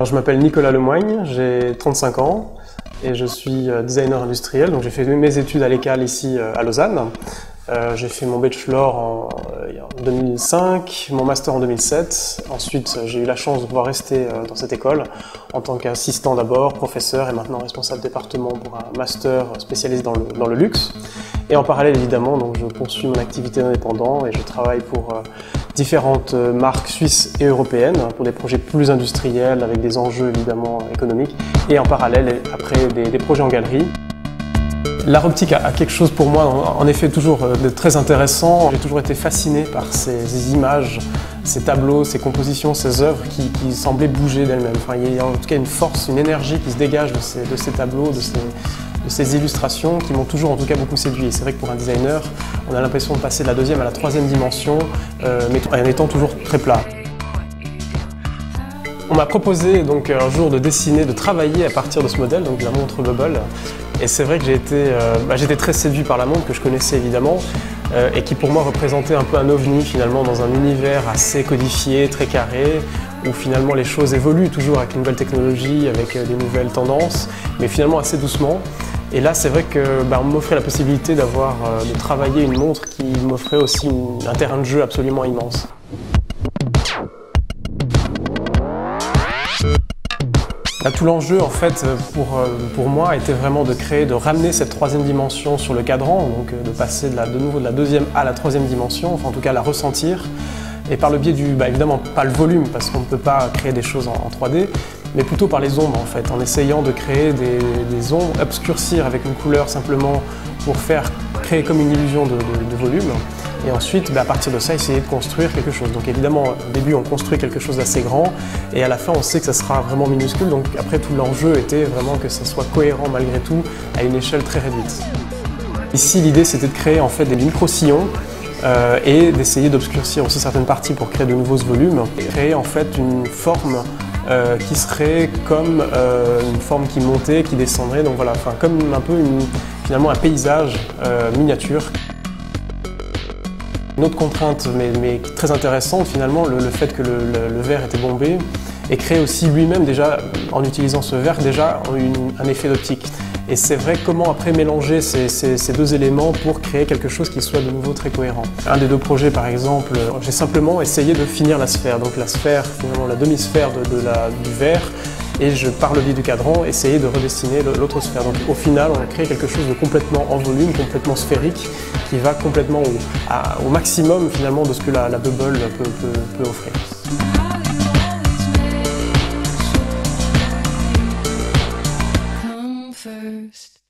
Je m'appelle Nicolas Lemoigne, j'ai 35 ans et je suis designer industriel. Donc j'ai fait mes études à l'ECAL ici à Lausanne. J'ai fait mon bachelor en 2005, mon master en 2007. Ensuite, j'ai eu la chance de pouvoir rester dans cette école en tant qu'assistant d'abord, professeur et maintenant responsable département pour un master spécialisé dans le luxe. Et en parallèle, évidemment, donc, je poursuis mon activité d'indépendant et je travaille pour différentes marques suisses et européennes pour des projets plus industriels avec des enjeux évidemment économiques et en parallèle, après, des projets en galerie. L'art optique a quelque chose pour moi, en effet, toujours de très intéressant. J'ai toujours été fasciné par ces images, ces tableaux, ces compositions, ces œuvres qui semblaient bouger d'elles-mêmes. Enfin, il y a en tout cas une force, une énergie qui se dégage de ces tableaux, de ces illustrations qui m'ont toujours en tout cas beaucoup séduit. Et c'est vrai que pour un designer, on a l'impression de passer de la deuxième à la troisième dimension, mais en étant toujours très plat. On m'a proposé donc un jour de dessiner, de travailler à partir de ce modèle, donc de la montre Bubble. Et c'est vrai que j'étais très séduit par la montre que je connaissais évidemment et qui pour moi représentait un peu un ovni finalement dans un univers assez codifié, très carré, où finalement les choses évoluent toujours avec une nouvelle technologie, avec des nouvelles tendances, mais finalement assez doucement. Et là, c'est vrai qu'on m'offrait la possibilité de travailler une montre qui m'offrait aussi un terrain de jeu absolument immense. Là, tout l'enjeu, en fait, pour moi, était vraiment de ramener cette troisième dimension sur le cadran, donc de passer de nouveau de la deuxième à la troisième dimension, enfin en tout cas la ressentir, et par le biais évidemment pas le volume, parce qu'on ne peut pas créer des choses en 3D, mais plutôt par les ombres en fait, en essayant de créer des ombres, obscurcir avec une couleur simplement pour créer comme une illusion de volume. Et ensuite, à partir de ça, essayer de construire quelque chose. Donc évidemment, au début, on construit quelque chose d'assez grand, et à la fin, on sait que ça sera vraiment minuscule. Donc après, tout l'enjeu était vraiment que ça soit cohérent malgré tout, à une échelle très réduite. Ici, l'idée, c'était de créer en fait des micro-sillons et d'essayer d'obscurcir aussi certaines parties pour créer de nouveaux volumes, et créer en fait une forme qui serait comme une forme qui montait, qui descendrait, donc voilà, comme un peu finalement un paysage miniature. Une autre contrainte, mais très intéressante finalement, le fait que le verre était bombé, et créer aussi lui-même déjà, en utilisant ce verre, déjà un effet d'optique. Et c'est vrai comment après mélanger ces deux éléments pour créer quelque chose qui soit de nouveau très cohérent. Un des deux projets par exemple, j'ai simplement essayé de finir la sphère, donc la sphère, finalement la demi-sphère du verre, et par le biais du cadran, essayer de redessiner l'autre sphère. Donc au final, on a créé quelque chose de complètement en volume, complètement sphérique, qui va complètement au maximum finalement de ce que la Bubble peut offrir. First.